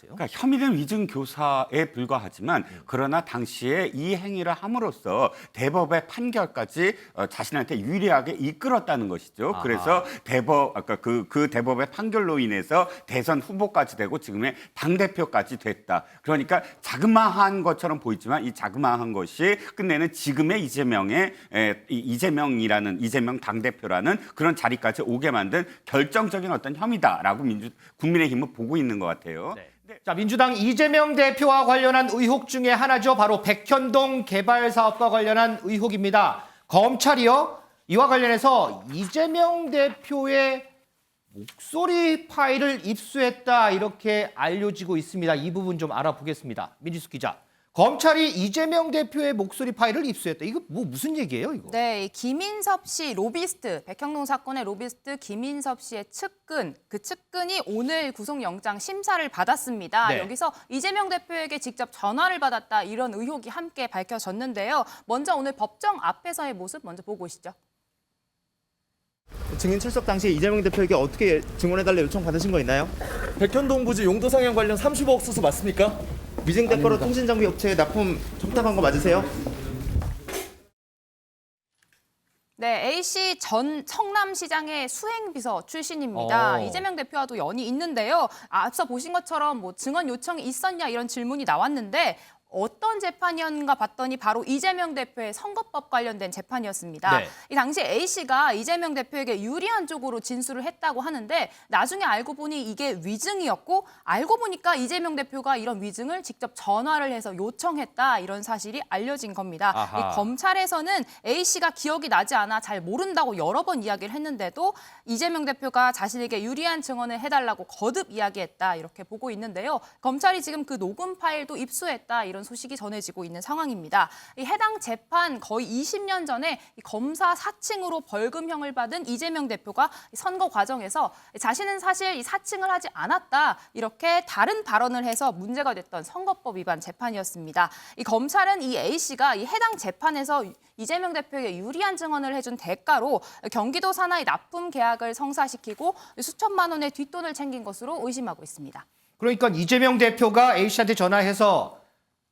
보세요? 그러니까 혐의는 위증 교사에 불과하지만 그러나 당시에 이 행위를 함으로써 대법의 판결까지 자신한테 유리하게 이끌었다는 것이죠. 아하. 그래서 아까 그 대법의 판결로 인해서 대선 후보까지 되고 지금의 당대표까지 됐다. 그러니까 자그마한 것처럼 보이지만 이 자그마한 것이 끝내는 지금의 이재명 당대표라는 그런 자리까지 오게 만든 결정적인 어떤 혐의다라고 국민의힘은 보고 있는 것 같아요. 네. 자, 민주당 이재명 대표와 관련한 의혹 중에 하나죠. 바로 백현동 개발 사업과 관련한 의혹입니다. 검찰이요, 이와 관련해서 이재명 대표의 목소리 파일을 입수했다 이렇게 알려지고 있습니다. 이 부분 좀 알아보겠습니다. 민지숙 기자. 검찰이 이재명 대표의 목소리 파일을 입수했다. 이거 무슨 얘기예요, 이거? 네, 김인섭 씨 로비스트, 백현동 사건의 로비스트 김인섭 씨의 측근, 그 측근이 오늘 구속영장 심사를 받았습니다. 네. 여기서 이재명 대표에게 직접 전화를 받았다 이런 의혹이 함께 밝혀졌는데요. 먼저 오늘 법정 앞에서의 모습 먼저 보고 오시죠. 증인 출석 당시 이재명 대표에게 어떻게 증언해달라 요청 받으신 거 있나요? 백현동 부지 용도 상향 관련 35억 수수 맞습니까? 위증 대가로 통신장비 업체에 납품 청탁한 거 맞으세요? 네, A씨 전 성남시장의 수행비서 출신입니다. 이재명 대표와도 연이 있는데요. 앞서 보신 것처럼 뭐 증언 요청이 있었냐 이런 질문이 나왔는데 어떤 재판이었는가 봤더니 바로 이재명 대표의 선거법 관련된 재판이었습니다. 네. 이 당시 A씨가 이재명 대표에게 유리한 쪽으로 진술을 했다고 하는데 나중에 알고 보니 이게 위증이었고 알고 보니까 이재명 대표가 이런 위증을 직접 전화를 해서 요청했다 이런 사실이 알려진 겁니다. 이 검찰에서는 A씨가 기억이 나지 않아 잘 모른다고 여러 번 이야기를 했는데도 이재명 대표가 자신에게 유리한 증언을 해달라고 거듭 이야기했다 이렇게 보고 있는데요. 검찰이 지금 그 녹음 파일도 입수했다 이런 소식이 전해지고 있는 상황입니다. 이 해당 재판 거의 20년 전에 검사 사칭으로 벌금형을 받은 이재명 대표가 선거 과정에서 자신은 사실 이 사칭을 하지 않았다 이렇게 다른 발언을 해서 문제가 됐던 선거법 위반 재판이었습니다. 이 검찰은 이 A씨가 이 해당 재판에서 이재명 대표에게 유리한 증언을 해준 대가로 경기도 산하의 납품 계약을 성사시키고 수천만 원의 뒷돈을 챙긴 것으로 의심하고 있습니다. 그러니까 이재명 대표가 A씨한테 전화해서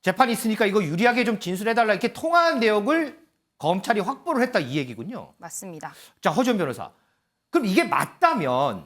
재판이 있으니까 이거 유리하게 좀 진술해달라 이렇게 통화한 내역을 검찰이 확보를 했다 이 얘기군요. 맞습니다. 자, 허지원 변호사. 그럼 이게 맞다면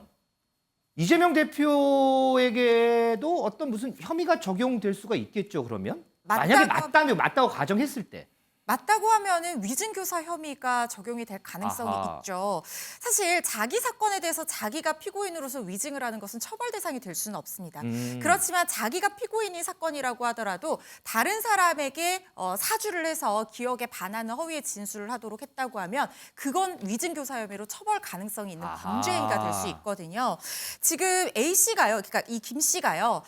이재명 대표에게도 어떤 무슨 혐의가 적용될 수가 있겠죠, 그러면? 만약에 맞다고 가정했을 때. 맞다고 하면은 위증교사 혐의가 적용이 될 가능성이 있죠. 사실 자기 사건에 대해서 자기가 피고인으로서 위증을 하는 것은 처벌 대상이 될 수는 없습니다. 그렇지만 자기가 피고인인 사건이라고 하더라도 다른 사람에게 사주를 해서 기억에 반하는 허위의 진술을 하도록 했다고 하면 그건 위증교사 혐의로 처벌 가능성이 있는 범죄행위가 될 수 있거든요. 지금 A씨가요, 그러니까 이 김 씨가요,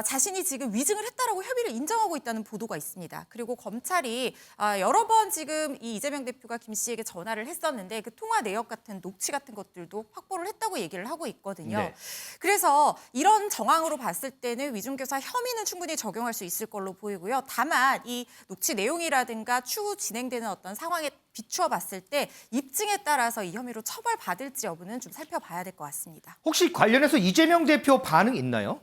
자신이 지금 위증을 했다라고 혐의를 인정하고 있다는 보도가 있습니다. 그리고 검찰이 여러 번 지금 이 이재명 대표가 김 씨에게 전화를 했었는데 그 통화 내역 같은 녹취 같은 것들도 확보를 했다고 얘기를 하고 있거든요. 네. 그래서 이런 정황으로 봤을 때는 위증교사 혐의는 충분히 적용할 수 있을 걸로 보이고요. 다만 이 녹취 내용이라든가 추후 진행되는 어떤 상황에 비추어 봤을 때 입증에 따라서 이 혐의로 처벌받을지 여부는 좀 살펴봐야 될 것 같습니다. 혹시 관련해서 이재명 대표 반응 있나요?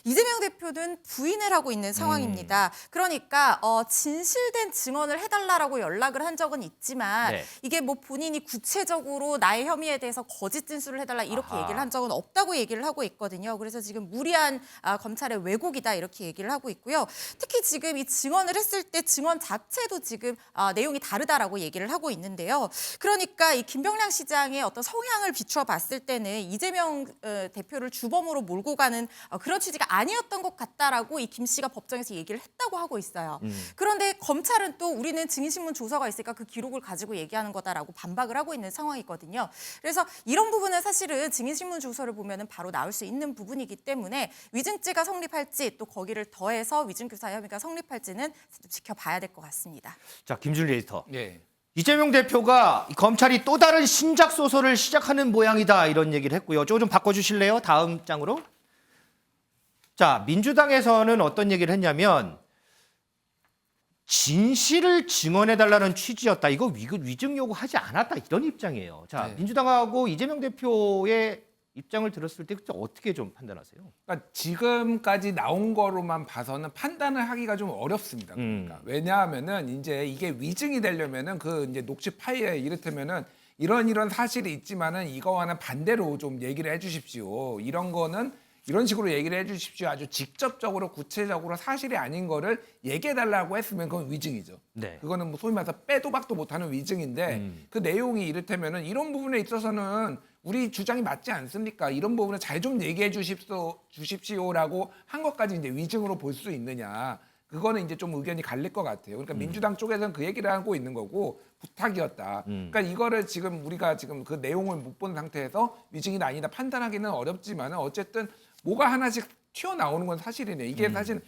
이재명 대표는 부인을 하고 있는 상황입니다. 그러니까 진실된 증언을 해달라고 연락을 한 적은 있지만 네. 이게 뭐 본인이 구체적으로 나의 혐의에 대해서 거짓 진술을 해달라 이렇게 얘기를 한 적은 없다고 얘기를 하고 있거든요. 그래서 지금 무리한 검찰의 왜곡이다 이렇게 얘기를 하고 있고요. 특히 지금 이 증언을 했을 때 증언 자체도 지금 내용이 다르다라고 얘기를 하고 있는데요. 그러니까 이 김병량 시장의 어떤 성향을 비추어 봤을 때는 이재명 대표를 주범으로 몰고 가는 그런 취지가 아니었던 것 같다라고 이 김 씨가 법정에서 얘기를 했다고 하고 있어요. 그런데 검찰은 또 우리는 증인신문 조서가 있으니까 그 기록을 가지고 얘기하는 거다라고 반박을 하고 있는 상황이거든요. 그래서 이런 부분은 사실은 증인신문 조서를 보면은 바로 나올 수 있는 부분이기 때문에 위증죄가 성립할지 또 거기를 더해서 위증교사 혐의가 성립할지는 지켜봐야 될 것 같습니다. 자, 김준일 에디터. 예. 이재명 대표가 검찰이 또 다른 신작 소설을 시작하는 모양이다 이런 얘기를 했고요. 좀 바꿔주실래요? 다음 장으로. 자, 민주당에서는 어떤 얘기를 했냐면 진실을 증언해달라는 취지였다. 이거 위증 요구하지 않았다. 이런 입장이에요. 자, 네. 민주당하고 이재명 대표의 입장을 들었을 때 어떻게 좀 판단하세요? 그러니까 지금까지 나온 거로만 봐서는 판단을 하기가 좀 어렵습니다. 그러니까 왜냐하면은 이제 이게 위증이 되려면은 그 이제 녹취 파일에 이를테면은 이런 사실이 있지만은 이거와는 반대로 좀 얘기를 해주십시오. 이런 거는 이런 식으로 얘기를 해주십시오. 아주 직접적으로 구체적으로 사실이 아닌 거를 얘기해달라고 했으면 그건 위증이죠. 네. 그거는 뭐 소위 말해서 빼도 박도 못하는 위증인데 그 내용이 이를테면은 이런 부분에 있어서는 우리 주장이 맞지 않습니까? 이런 부분을 잘 좀 얘기해 주십시오라고 한 것까지 이제 위증으로 볼 수 있느냐? 그거는 이제 좀 의견이 갈릴 것 같아요. 그러니까 민주당 쪽에서는 그 얘기를 하고 있는 거고 부탁이었다. 그러니까 이거를 지금 우리가 지금 그 내용을 못 본 상태에서 위증이다 아니다 판단하기는 어렵지만은 어쨌든 뭐가 하나씩 튀어나오는 건 사실이네. 이게 사실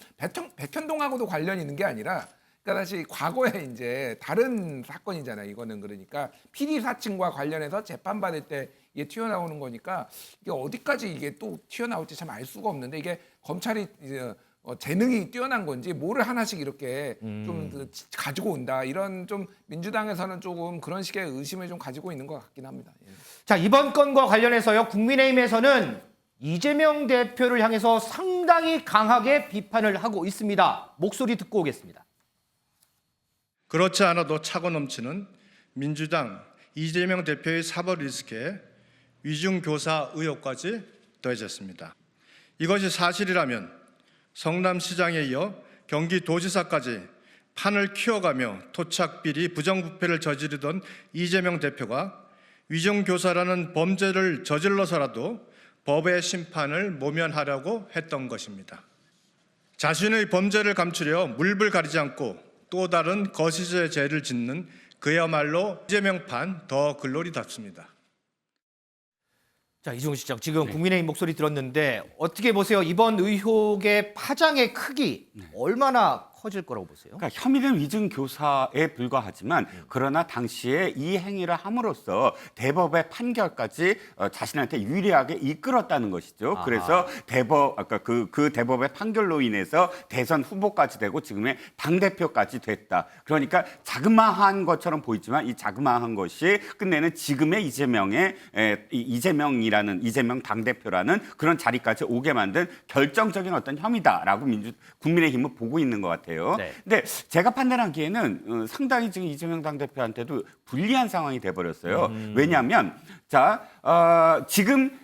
백현동하고도 관련이 있는 게 아니라 그러니까 사실 과거에 이제 다른 사건이잖아요. 이거는 그러니까 PD 사칭과 관련해서 재판받을 때 이게 튀어나오는 거니까 이게 어디까지 이게 또 튀어나올지 참 알 수가 없는데 이게 검찰이 이제 재능이 뛰어난 건지 뭐를 하나씩 이렇게 좀 가지고 온다. 이런 좀 민주당에서는 조금 그런 식의 의심을 좀 가지고 있는 것 같긴 합니다. 예. 자, 이번 건과 관련해서요. 국민의힘에서는 이재명 대표를 향해서 상당히 강하게 비판을 하고 있습니다. 목소리 듣고 오겠습니다. 그렇지 않아도 차고 넘치는 민주당 이재명 대표의 사법 리스크에 위중교사 의혹까지 더해졌습니다. 이것이 사실이라면 성남시장에 이어 경기도지사까지 판을 키워가며 토착비리 부정부패를 저지르던 이재명 대표가 위중교사라는 범죄를 저질러서라도 법의 심판을 모면하려고 했던 것입니다. 자신의 범죄를 감추려 물불 가리지 않고 또 다른 거시의 죄를 짓는 그야말로 이재명판 더 글로리답습니다. 자, 이종훈 시장 지금 국민의힘 목소리 들었는데 어떻게 보세요? 이번 의혹의 파장의 크기 얼마나 커질 거라고 보세요? 그러니까 혐의는 위증 교사에 불과하지만 그러나 당시에 이 행위를 함으로써 대법의 판결까지 자신한테 유리하게 이끌었다는 것이죠. 그래서 아까 그 대법의 판결로 인해서 대선 후보까지 되고 지금의 당 대표까지 됐다. 그러니까 자그마한 것처럼 보이지만 이 자그마한 것이 끝내는 지금의 이재명 당 대표라는 그런 자리까지 오게 만든 결정적인 어떤 혐의다라고 국민의힘은 보고 있는 것 같아요. 네. 근데 제가 판단하기에는 상당히 지금 이재명 당대표한테도 불리한 상황이 돼버렸어요. 왜냐하면 지금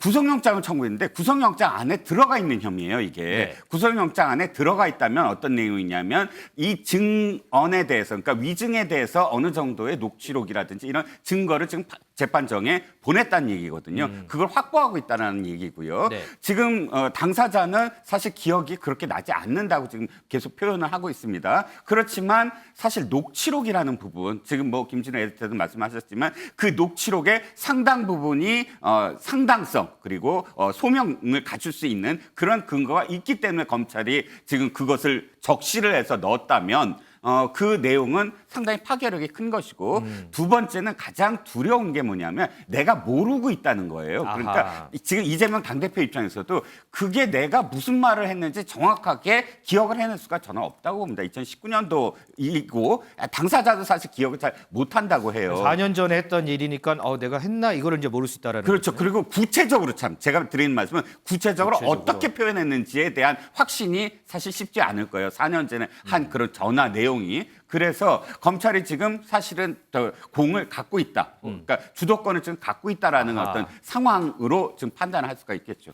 구속영장을 청구했는데 구속영장 안에 들어가 있는 혐의예요, 이게. 네. 구속영장 안에 들어가 있다면 어떤 내용이냐면 이 증언에 대해서, 그러니까 위증에 대해서 어느 정도의 녹취록이라든지 이런 증거를 지금 재판정에 보냈다는 얘기거든요. 그걸 확보하고 있다는 얘기고요. 네. 지금 당사자는 사실 기억이 그렇게 나지 않는다고 지금 계속 표현을 하고 있습니다. 그렇지만 사실 녹취록이라는 부분, 지금 뭐 김진우 에디터도 말씀하셨지만 그 녹취록의 상당 부분이 상당성 그리고 소명을 갖출 수 있는 그런 근거가 있기 때문에 검찰이 지금 그것을 적시를 해서 넣었다면 그 내용은 상당히 파괴력이 큰 것이고 두 번째는 가장 두려운 게 뭐냐면 내가 모르고 있다는 거예요. 그러니까 아하. 지금 이재명 당대표 입장에서도 그게 내가 무슨 말을 했는지 정확하게 기억을 해낼 수가 저는 없다고 봅니다. 2019년도이고 당사자도 사실 기억을 잘 못한다고 해요. 4년 전에 했던 일이니까 내가 했나 이거를 이제 모를 수 있다라는 그렇죠. 거죠. 그리고 구체적으로 참 제가 드리는 말씀은 구체적으로 어떻게 표현했는지에 대한 확신이 사실 쉽지 않을 거예요. 4년 전에 한 그런 전화 내용이. 그래서 검찰이 지금 사실은 더 공을 갖고 있다. 그러니까 주도권을 지금 갖고 있다라는 어떤 상황으로 지금 판단할 수가 있겠죠.